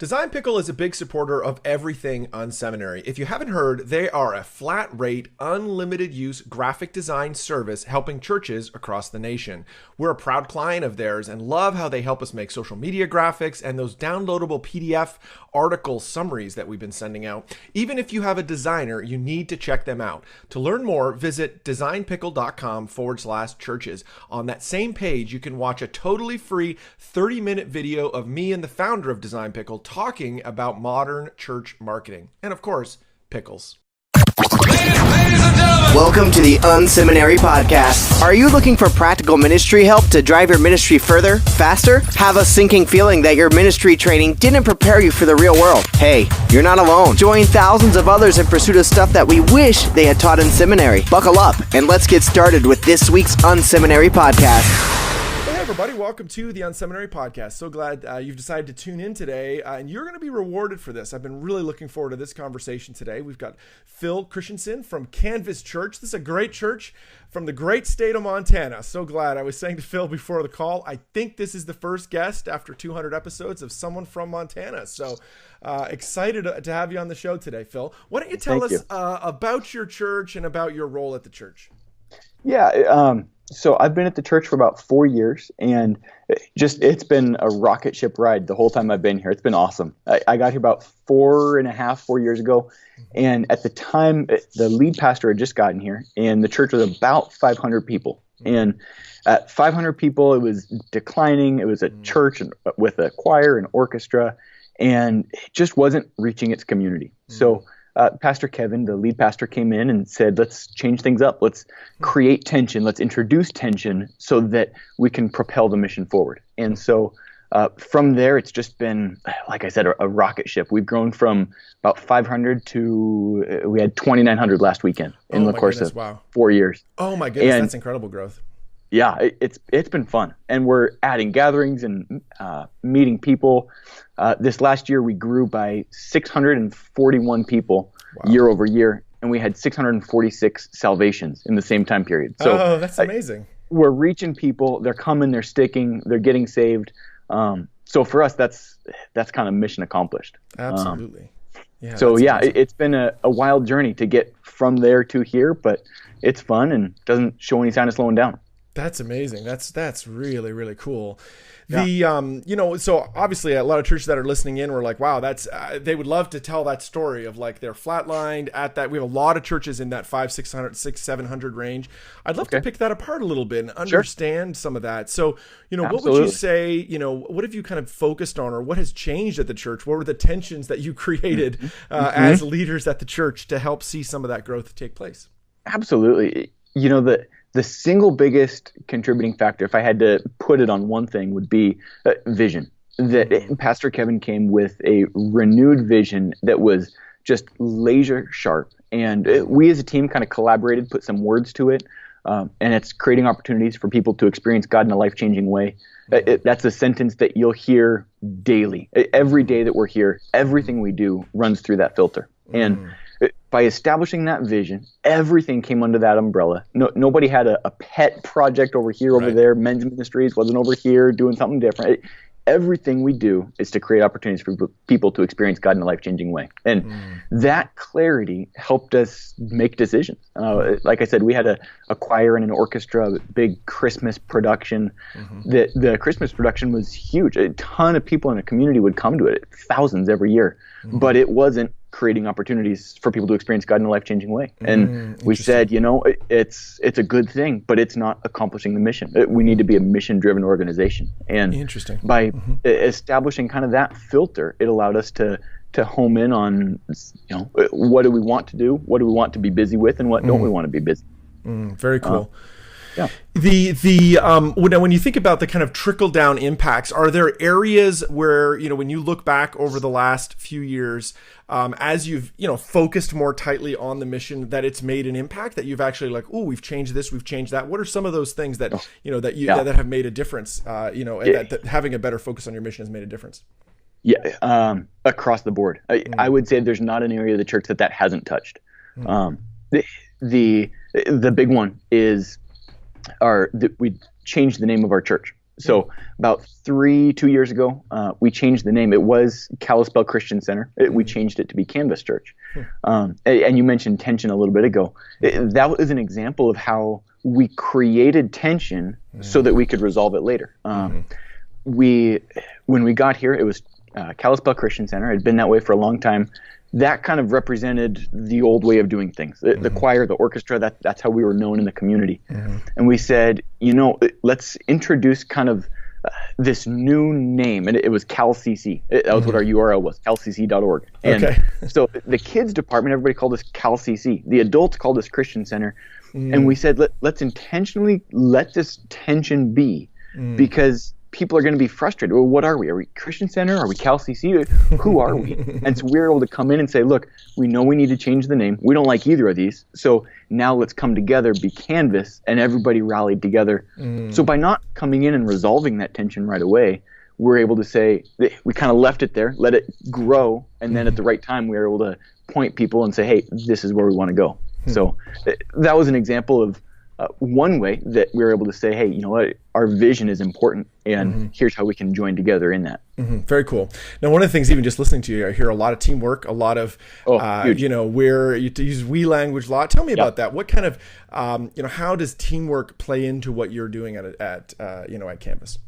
Design Pickle is a big supporter of everything unSeminary. If you haven't heard, they are a flat rate, unlimited use graphic design service helping churches across the nation. We're a proud client of theirs and love how they help us make social media graphics and those downloadable PDF article summaries that we've been sending out. Even if you have a designer, you need to check them out. To learn more, visit designpickle.com/churches. On that same page, you can watch a totally free 30-minute video of me and the founder of Design Pickle talking about modern church marketing. And of course, pickles. Welcome to the unSeminary podcast. Are you looking for practical ministry help to drive your ministry further, faster? Have a sinking feeling that your ministry training didn't prepare you for the real world? Hey, you're not alone. Join thousands of others in pursuit of stuff that we wish they had taught in seminary. Buckle up and let's get started with this week's unSeminary podcast. Hey everybody, welcome to the unSeminary podcast. So glad you've decided to tune in today, and you're going to be rewarded for this. I've been really looking forward to this conversation today. We've got Phill Christiansen from Canvas Church. This is a great church from the great state of Montana. So glad. I was saying to Phill before the call, I think this is the first guest after 200 episodes of someone from Montana. So excited to have you on the show today, Phill. Why don't you tell us about your church and about your role at the church? Yeah, so I've been at the church for about 4 years, and it's been a rocket ship ride the whole time I've been here. It's been awesome. I got here about 4 years ago, and at the time, the lead pastor had just gotten here, and the church was about 500 people. And at 500 people, it was declining. It was a church with a choir and orchestra, and it just wasn't reaching its community. So Pastor Kevin, the lead pastor, came in and said, let's change things up. Let's create tension. Let's introduce tension so that we can propel the mission forward. And so from there, it's just been, like I said, a rocket ship. We've grown from about 500 to we had 2,900 last weekend in the course of 4 years. Oh my goodness, that's incredible growth. Yeah, it's been fun. And we're adding gatherings and meeting people. This last year, we grew by 641 people year over year, and we had 646 salvations in the same time period. So that's amazing. We're reaching people. They're coming. They're sticking. They're getting saved. So for us, that's kind of mission accomplished. Absolutely. It's been a wild journey to get from there to here, but it's fun and doesn't show any sign of slowing down. That's amazing. That's really, really cool. The so obviously a lot of churches that are listening in were like, wow, that's they would love to tell that story of like they're flatlined at that. We have a lot of churches in that 700 range. I'd love to pick that apart a little bit and understand some of that. So, what would you say, what have you kind of focused on, or what has changed at the church? What were the tensions that you created as leaders at the church to help see some of that growth take place? Absolutely. The single biggest contributing factor, if I had to put it on one thing, would be vision. That Pastor Kevin came with a renewed vision that was just laser sharp. And we as a team kind of collaborated, put some words to it, and it's creating opportunities for people to experience God in a life-changing way. That's a sentence that you'll hear daily. Every day that we're here, everything we do runs through that filter. And by establishing that vision, everything came under that umbrella. Nobody had a pet project over here, over there. Men's ministries wasn't over here doing something different. Everything we do is to create opportunities for people to experience God in a life-changing way. And that clarity helped us make decisions. Like I said, we had a choir and an orchestra, a big Christmas production. The Christmas production was huge. A ton of people in a community would come to it, thousands every year. But it wasn't creating opportunities for people to experience God in a life-changing way. And we said, it's a good thing, but it's not accomplishing the mission. We need to be a mission-driven organization. And by establishing kind of that filter, it allowed us to home in on, what do we want to do? What do we want to be busy with? And what don't we want to be busy? Very cool. Yeah. When you think about the kind of trickle down impacts, are there areas where, when you look back over the last few years, as you've, focused more tightly on the mission, that it's made an impact, that you've actually like, oh, we've changed this, we've changed that. What are some of those things that, that have made a difference, that having a better focus on your mission has made a difference? Yeah. Across the board. I would say there's not an area of the church that hasn't touched. The big one is we changed the name of our church. So about 2 years ago, we changed the name. It was Kalispell Christian Center. We changed it to be Canvas Church. And you mentioned tension a little bit ago. That was an example of how we created tension so that we could resolve it later. When we got here, it was Kalispell Christian Center. It had been that way for a long time. That kind of represented the old way of doing things. The choir, the orchestra, that's how we were known in the community. And we said, let's introduce kind of this new name. And it was Kal CC. That was what our URL was, kalcc.org. And so the kids department, everybody called us Kal CC. The adults called us Christian Center. And we said, let's intentionally let this tension be, because people are going to be frustrated. Well, what are we? Are we Christian Center? Are we Kal CC? Who are we? And so we're able to come in and say, look, we know we need to change the name. We don't like either of these. So now let's come together, be Canvas, and everybody rallied together. So by not coming in and resolving that tension right away, we're able to say, we kind of left it there, let it grow, and then at the right time, we were able to point people and say, hey, this is where we want to go. So that was an example of one way that we were able to say, hey, you know what, our vision is important, and here's how we can join together in that. Very cool. Now, one of the things, even just listening to you, I hear a lot of teamwork, a lot of, where you use we language a lot. Tell me about that. What kind of, how does teamwork play into what you're doing at Canvas?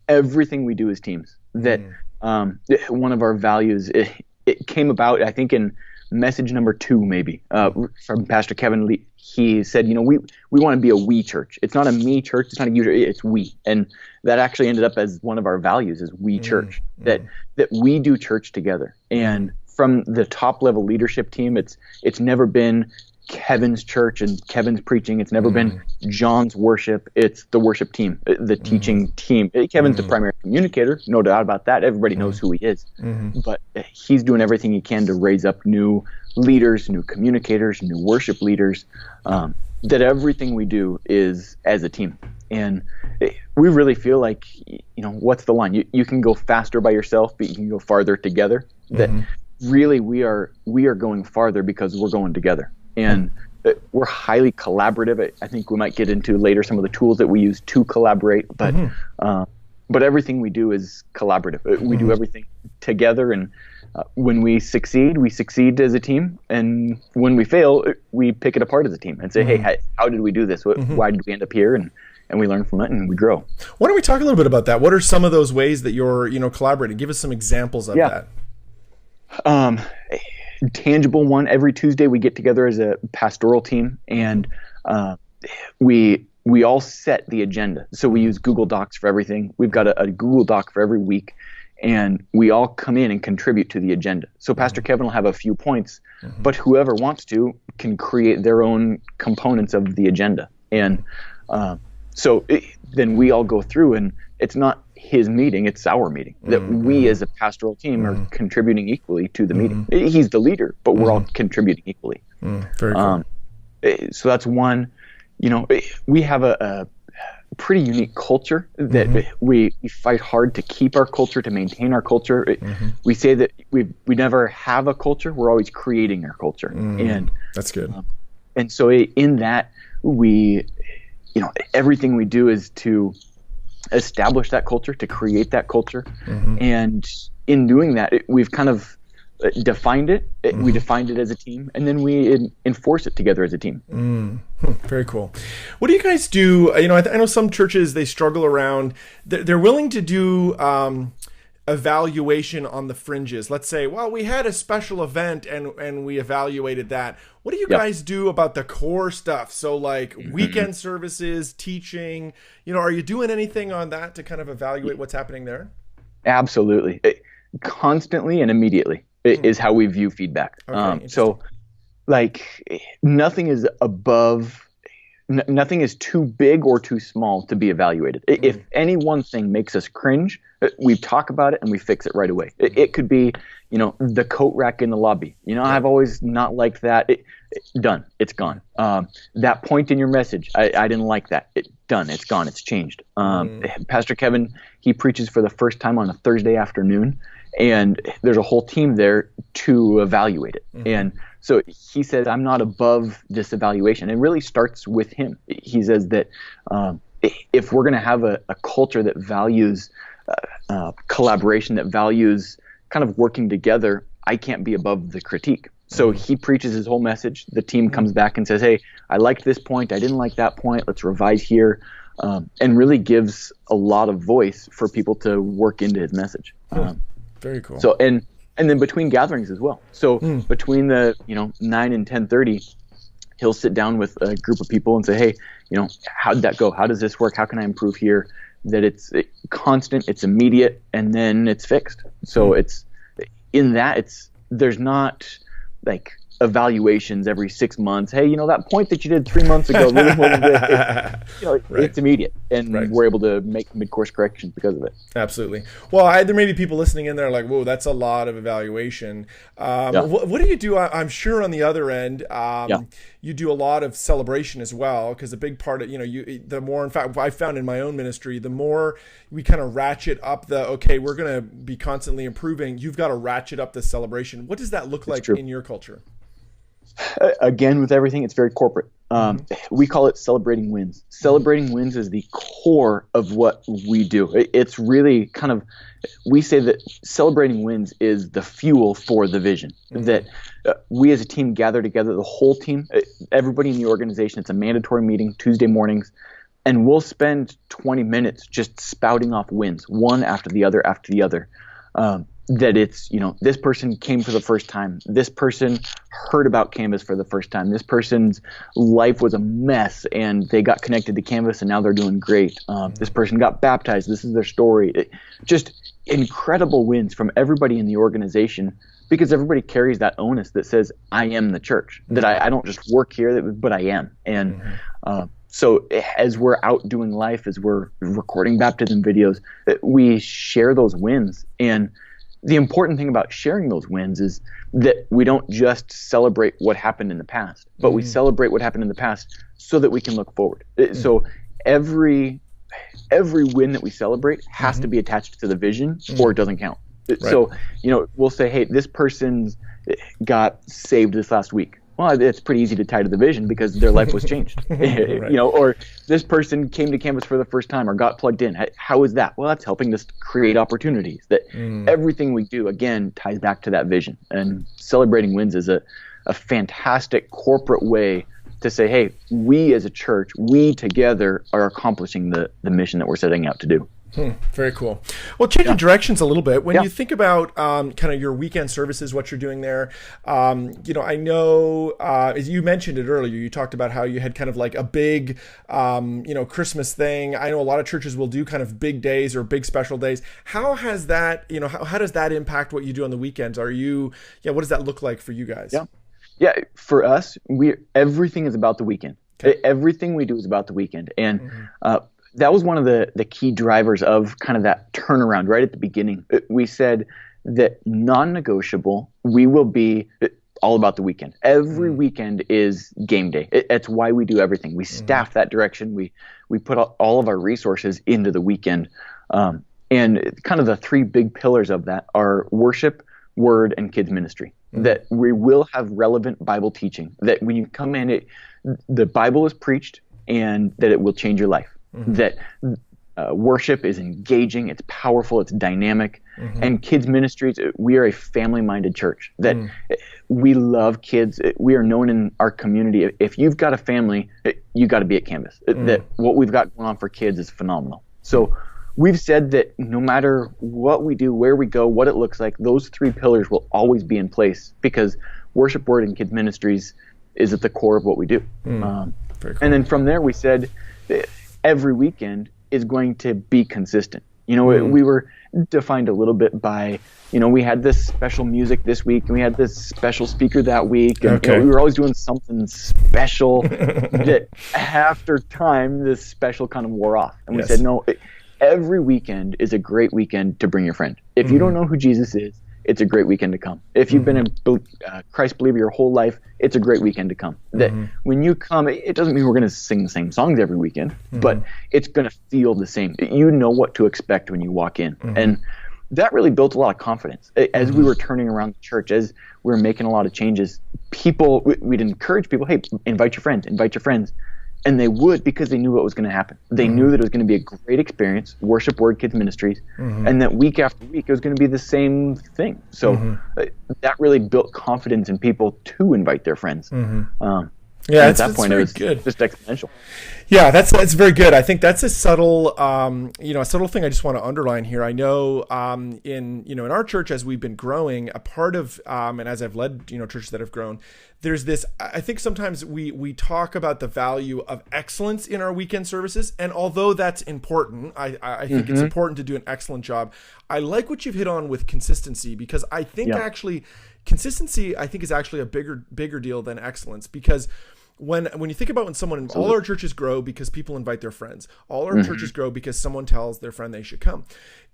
Everything we do is teams. That one of our values, it came about, I think, in message number 2, maybe, from Pastor Kevin Lee. He said, we want to be a we church. It's not a me church. It's not a you church. It's we. And that actually ended up as one of our values, is we church, that we do church together. And from the top level leadership team, it's never been Kevin's church and Kevin's preaching. It's never been John's worship. It's the worship team, the teaching team. Kevin's the primary communicator, no doubt about that. Everybody knows who he is. But he's doing everything he can to raise up new leaders, new communicators, new worship leaders, that everything we do is as a team. And we really feel like, what's the line? You can go faster by yourself, but you can go farther together. That really we are going farther because we're going together. And we're highly collaborative. I think we might get into later some of the tools that we use to collaborate, but everything we do is collaborative. We do everything together, and when we succeed as a team, and when we fail, we pick it apart as a team and say, hey, how did we do this? Why did we end up here? And we learn from it, and we grow. Why don't we talk a little bit about that? What are some of those ways that you're collaborating? Give us some examples of that. Tangible one, every Tuesday we get together as a pastoral team, and we all set the agenda. So we use Google Docs for everything. We've got a Google Doc for every week, and we all come in and contribute to the agenda. So Pastor Kevin will have a few points, but whoever wants to can create their own components of the agenda. And then we all go through, and it's not his meeting, it's our meeting, that we as a pastoral team are contributing equally to the meeting. He's the leader, but we're all contributing equally. Very cool. So that's one. We have a pretty unique culture that we fight hard to keep our culture, to maintain our culture. We say that we never have a culture, we're always creating our culture. And that's good. And so in that, we, everything we do is to establish that culture, to create that culture. And in doing that, we've kind of defined it. We defined it as a team, and then we enforce it together as a team. Very cool. What do you guys do? I know some churches, they struggle around, they're willing to do evaluation on the fringes. Let's say, well, we had a special event and we evaluated that. What do you guys do about the core stuff? So like weekend services, teaching, are you doing anything on that to kind of evaluate what's happening there? Absolutely. Constantly and immediately is how we view feedback. So like nothing is too big or too small to be evaluated. If any one thing makes us cringe, we talk about it and we fix it right away. It could be, the coat rack in the lobby. I've always not liked that. Done. It's gone. That point in your message, I didn't like that. Done. It's gone. It's changed. Pastor Kevin, he preaches for the first time on a Thursday afternoon, and there's a whole team there to evaluate it. And so he says, I'm not above this evaluation. It really starts with him. He says that if we're going to have a culture that values collaboration, that values kind of working together, I can't be above the critique. So he preaches his whole message. The team comes back and says, hey, I liked this point. I didn't like that point. Let's revise here. And really gives a lot of voice for people to work into his message. Very cool. So, and then between gatherings as well. So between the, 9 and 10:30, he'll sit down with a group of people and say, hey, how did that go? How does this work? How can I improve here? That it's constant, it's immediate, and then it's fixed. So it's in that there's not like evaluations every 6 months. Hey, that point that you did 3 months ago really wasn't good. It's immediate, and we're able to make mid-course corrections because of it. Absolutely. Well, there may be people listening in there like, whoa, that's a lot of evaluation. What do you do? I'm sure on the other end, you do a lot of celebration as well, because a big part of, the more, in fact, I found in my own ministry, the more we kind of ratchet up we're going to be constantly improving, you've got to ratchet up the celebration. What does that look like in your culture? Again, with everything, it's very corporate. We call it celebrating wins. Celebrating wins is the core of what we do. It's really kind of, we say that celebrating wins is the fuel for the vision. That we as a team gather together, the whole team, everybody in the organization. It's a mandatory meeting Tuesday mornings, and we'll spend 20 minutes just spouting off wins, one after the other after the other. That it's, this person came for the first time. This person heard about Canvas for the first time. This person's life was a mess and they got connected to Canvas and now they're doing great. This person got baptized. This is their story. Just incredible wins from everybody in the organization, because everybody carries that onus that says, I am the church, that I don't just work here, but I am. And so as we're out doing life, as we're recording baptism videos, we share those wins. And the important thing about sharing those wins is that we don't just celebrate what happened in the past, but we celebrate what happened in the past so that we can look forward. So every win that we celebrate has to be attached to the vision, or it doesn't count. So, we'll say, hey, this person's got saved this last week. Well, it's pretty easy to tie to the vision because their life was changed. Or this person came to Canvas for the first time or got plugged in. How is that? Well, that's helping us create opportunities. That everything we do, again, ties back to that vision. And celebrating wins is a fantastic corporate way to say, hey, we as a church, we together are accomplishing the mission that we're setting out to do. Very cool. Well, changing directions a little bit. When you think about kind of your weekend services, what you're doing there, I know as you mentioned it earlier, you talked about how you had kind of like a big, Christmas thing. I know a lot of churches will do kind of big days or big special days. How has that, how does that impact what you do on the weekends? What does that look like for you guys? Yeah. For us, everything is about the weekend. Okay. Everything we do is about the weekend. And, that was one of the key drivers of kind of that turnaround right at the beginning. We said that non-negotiable, we will be all about the weekend. Every weekend is game day. It's why we do everything. We staff that direction. We put all of our resources into the weekend. And kind of the three big pillars of that are worship, word, and kids ministry. That we will have relevant Bible teaching. That when you come in, the Bible is preached, and that it will change your life. That worship is engaging, it's powerful, it's dynamic. And kids ministries, we are a family-minded church. That we love kids. We are known in our community. If you've got a family, you got to be at Canvas. That what we've got going on for kids is phenomenal. So we've said that no matter what we do, where we go, what it looks like, those three pillars will always be in place, because worship, word, and kids ministries is at the core of what we do. Very cool. And then from there, we said every weekend is going to be consistent. We were defined a little bit by, we had this special music this week and we had this special speaker that week. And we were always doing something special that after time, this special kind of wore off. And we said, no, every weekend is a great weekend to bring your friend. If you don't know who Jesus is, it's a great weekend to come. If you've been a Christ believer your whole life, it's a great weekend to come. That when you come, it doesn't mean we're going to sing the same songs every weekend, but it's going to feel the same. You know what to expect when you walk in. And that really built a lot of confidence. As we were turning around the church, as we were making a lot of changes, we'd encourage people, hey, invite your friends. And they would because they knew what was going to happen. They knew that it was going to be a great experience, Worship Word Kids Ministries, and that week after week it was going to be the same thing. So that really built confidence in people to invite their friends. Yeah, at that point, it was good. Just exponential. Yeah, that's very good. I think that's a subtle, a subtle thing I just want to underline here. I know in our church, as we've been growing, a part of, and as I've led, churches that have grown, there's this, I think sometimes we talk about the value of excellence in our weekend services. And although that's important, I think it's important to do an excellent job. I like what you've hit on with consistency, because I think actually consistency, I think, is actually a bigger deal than excellence, because when you think about all our churches grow because people invite their friends. All our churches grow because someone tells their friend they should come.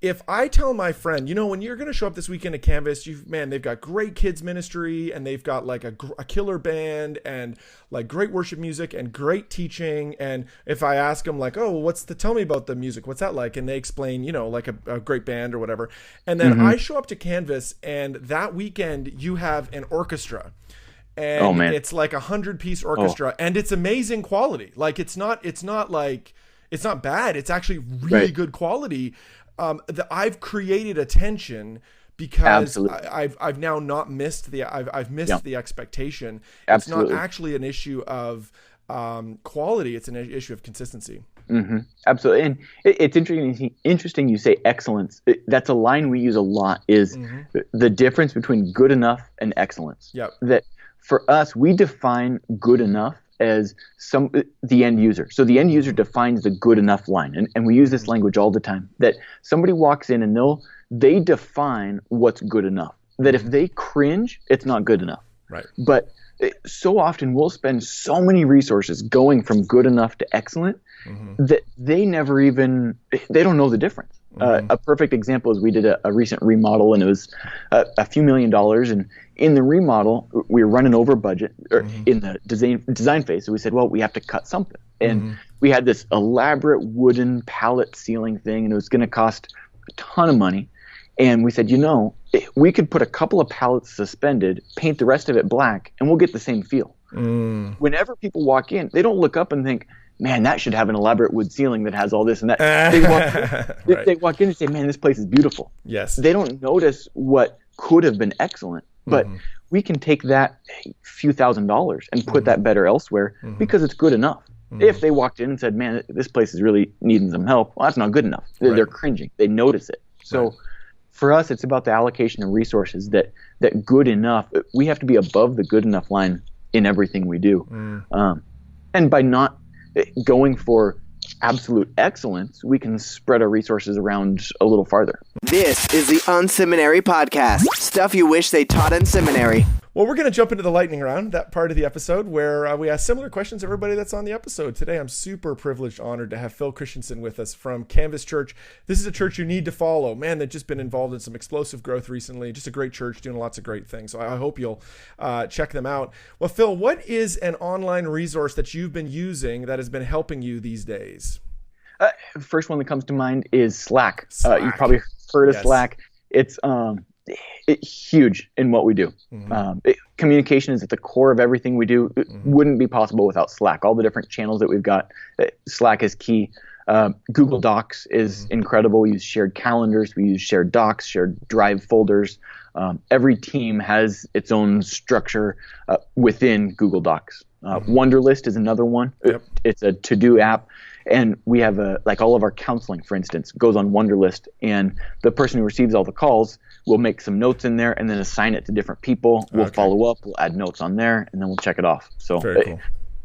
If I tell my friend, when you're going to show up this weekend at Canvas, they've got great kids ministry, and they've got like a killer band, and like great worship music and great teaching. And if I ask them like, oh, tell me about the music, what's that like? And they explain, like a great band or whatever. And then I show up to Canvas, and that weekend you have an orchestra. And it's like 100-piece orchestra, and it's amazing quality. Like it's not bad. It's actually really good quality. I've created attention because I've now not missed I've missed the expectation. Absolutely. It's not actually an issue of quality. It's an issue of consistency. Absolutely. And it's interesting you say excellence. That's a line we use a lot, is the difference between good enough and excellence. That for us, we define good enough as the end user. So the end user defines the good enough line. And we use this language all the time, that somebody walks in and they define what's good enough. That if they cringe, it's not good enough. Right. But so often we'll spend so many resources going from good enough to excellent that they don't know the difference. A perfect example is we did a recent remodel, and it was a few $1,000,000. And in the remodel, we were running over budget in the design phase. So we said, well, we have to cut something. And we had this elaborate wooden pallet ceiling thing, and it was going to cost a ton of money. And we said, we could put a couple of pallets suspended, paint the rest of it black, and we'll get the same feel. Whenever people walk in, they don't look up and think, man, that should have an elaborate wood ceiling that has all this and that. They walk in and say, man, this place is beautiful. Yes. They don't notice what could have been excellent, but we can take that few $1,000s and put that better elsewhere because it's good enough. If they walked in and said, man, this place is really needing some help, well, that's not good enough. They're cringing. They notice it. So for us, it's about the allocation of resources, that good enough, we have to be above the good enough line in everything we do. And by not going for absolute excellence, we can spread our resources around a little farther. This is the unSeminary podcast. Stuff you wish they taught in seminary. Well, we're going to jump into the lightning round, that part of the episode where we ask similar questions to everybody that's on the episode. Today, I'm super privileged, honored to have Phill Christiansen with us from Canvas Church. This is a church you need to follow. Man, they've just been involved in some explosive growth recently. Just a great church doing lots of great things. So I hope you'll check them out. Well, Phill, what is an online resource that you've been using that has been helping you these days? First one that comes to mind is Slack. You've probably heard of Slack. It's huge in what we do. Communication is at the core of everything we do. It wouldn't be possible without Slack. All the different channels that we've got, Slack is key. Google Docs is incredible. We use shared calendars. We use shared docs, shared drive folders. Every team has its own structure within Google Docs. Wunderlist is another one. It's a to-do app. And we have all of our counseling, for instance, goes on Wunderlist, and the person who receives all the calls will make some notes in there and then assign it to different people. We'll follow up, we'll add notes on there, and then we'll check it off. So very cool.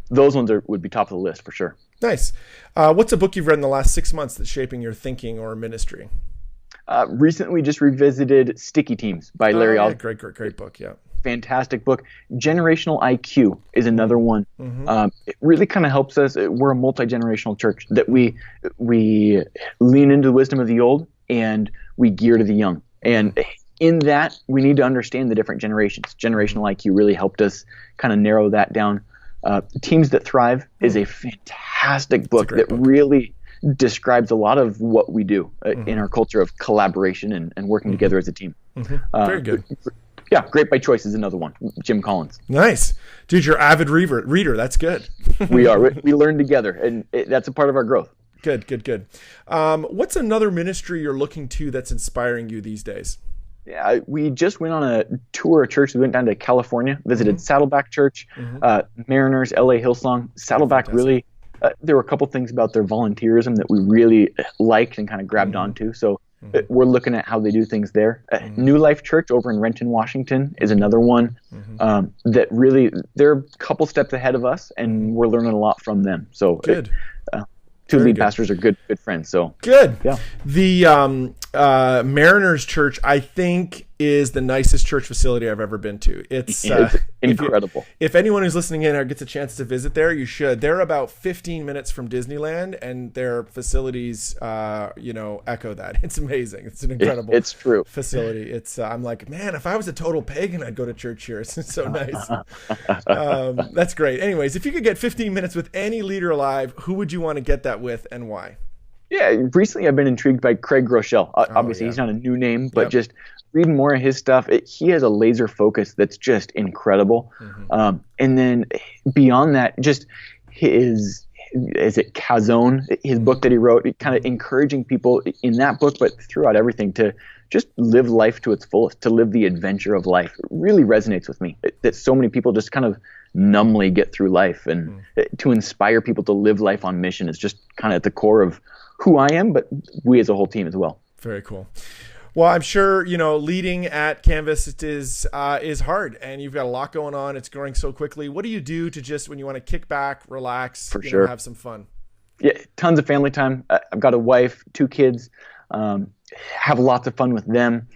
Those ones would be top of the list for sure. Nice. What's a book you've read in the last 6 months that's shaping your thinking or ministry? Recently, just revisited Sticky Teams by Larry Osborne. Great book, yeah. Fantastic book. Generational IQ is another one. It really kind of helps us. We're a multi-generational church, that we lean into the wisdom of the old and we gear to the young. And in that, we need to understand the different generations. Generational IQ really helped us kind of narrow that down. Teams That Thrive is a fantastic book that really describes a lot of what we do in our culture of collaboration and working together as a team. Very good. Yeah, Great by Choice is another one. Jim Collins. Nice. Dude, you're an avid reader. That's good. We are. We learn together, and that's a part of our growth. Good. What's another ministry you're looking to that's inspiring you these days? Yeah, we just went on a tour of church. We went down to California, visited Saddleback Church, Mariners, LA Hillsong. Saddleback really, there were a couple things about their volunteerism that we really liked and kind of grabbed onto. So we're looking at how they do things there. New Life Church over in Renton, Washington is another one that really, they're a couple steps ahead of us, and we're learning a lot from them. So good. Two lead pastors are good friends. So good. Yeah. The Mariners Church, I think, is the nicest church facility I've ever been to. It's incredible. If anyone who's listening in or gets a chance to visit there, you should. They're about 15 minutes from Disneyland, and their facilities, echo that. It's amazing. It's an incredible it's true. facility. It's I'm like, man, if I was a total pagan, I'd go to church here. It's so nice. That's great. Anyways, if you could get 15 minutes with any leader alive, who would you want to get that with and why? Yeah, recently I've been intrigued by Craig Groeschel. Obviously, he's not a new name, but just reading more of his stuff, he has a laser focus that's just incredible. And then beyond that, just his Kazone, his book that he wrote, kind of encouraging people in that book, but throughout everything, to just live life to its fullest, to live the adventure of life. It really resonates with me that so many people just kind of numbly get through life, and to inspire people to live life on mission is just kind of at the core of who I am, but we as a whole team as well. Very cool. Well, I'm sure, leading at Canvas is hard, and you've got a lot going on. It's growing so quickly. What do you do to just, when you want to kick back, relax, have some fun? Yeah, tons of family time. I've got a wife, 2 kids, have lots of fun with them.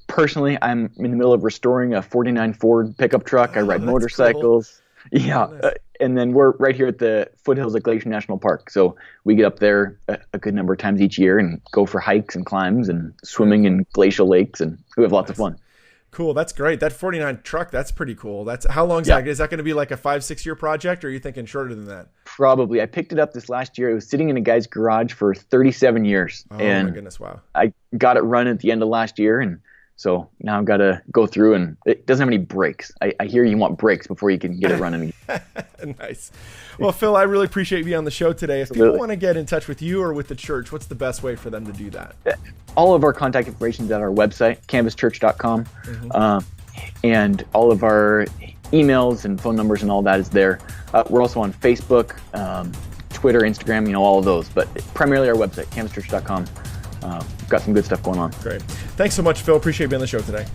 Personally, I'm in the middle of restoring a 49 Ford pickup truck. I ride motorcycles. Cool. Yeah. Nice. And then we're right here at the foothills of Glacier National Park. So we get up there a good number of times each year and go for hikes and climbs and swimming in glacial lakes, and we have lots of fun. Cool. That's great. That 49 truck, that's pretty cool. How long is that? Is that going to be like a 5-6 year project, or are you thinking shorter than that? Probably. I picked it up this last year. It was sitting in a guy's garage for 37 years. Oh, my goodness. Wow. I got it running at the end of last year, and so now I've got to go through, and it doesn't have any brakes. I hear you want brakes before you can get it running again. Nice. Well, Phill, I really appreciate you being on the show today. If people want to get in touch with you or with the church, what's the best way for them to do that? All of our contact information is at our website, canvaschurch.com. And all of our emails and phone numbers and all that is there. We're also on Facebook, Twitter, Instagram, all of those. But primarily our website, canvaschurch.com. We've got some good stuff going on. Great. Thanks so much, Phill. Appreciate you being on the show today.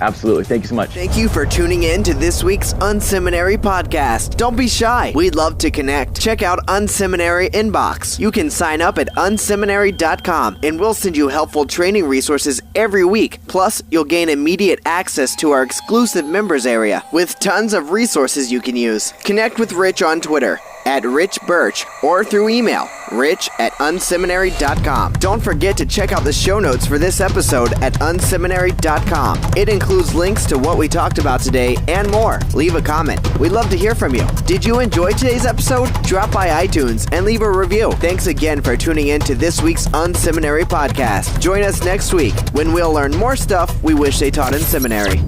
Absolutely. Thank you so much. Thank you for tuning in to this week's unSeminary podcast. Don't be shy. We'd love to connect. Check out unSeminary Inbox. You can sign up at unSeminary.com, and we'll send you helpful training resources every week. Plus, you'll gain immediate access to our exclusive members area with tons of resources you can use. Connect with Rich on Twitter @RichBirch or through email, rich@unseminary.com. Don't forget to check out the show notes for this episode at unseminary.com. It includes links to what we talked about today and more. Leave a comment. We'd love to hear from you. Did you enjoy today's episode? Drop by iTunes and leave a review. Thanks again for tuning in to this week's unSeminary podcast. Join us next week when we'll learn more stuff we wish they taught in seminary.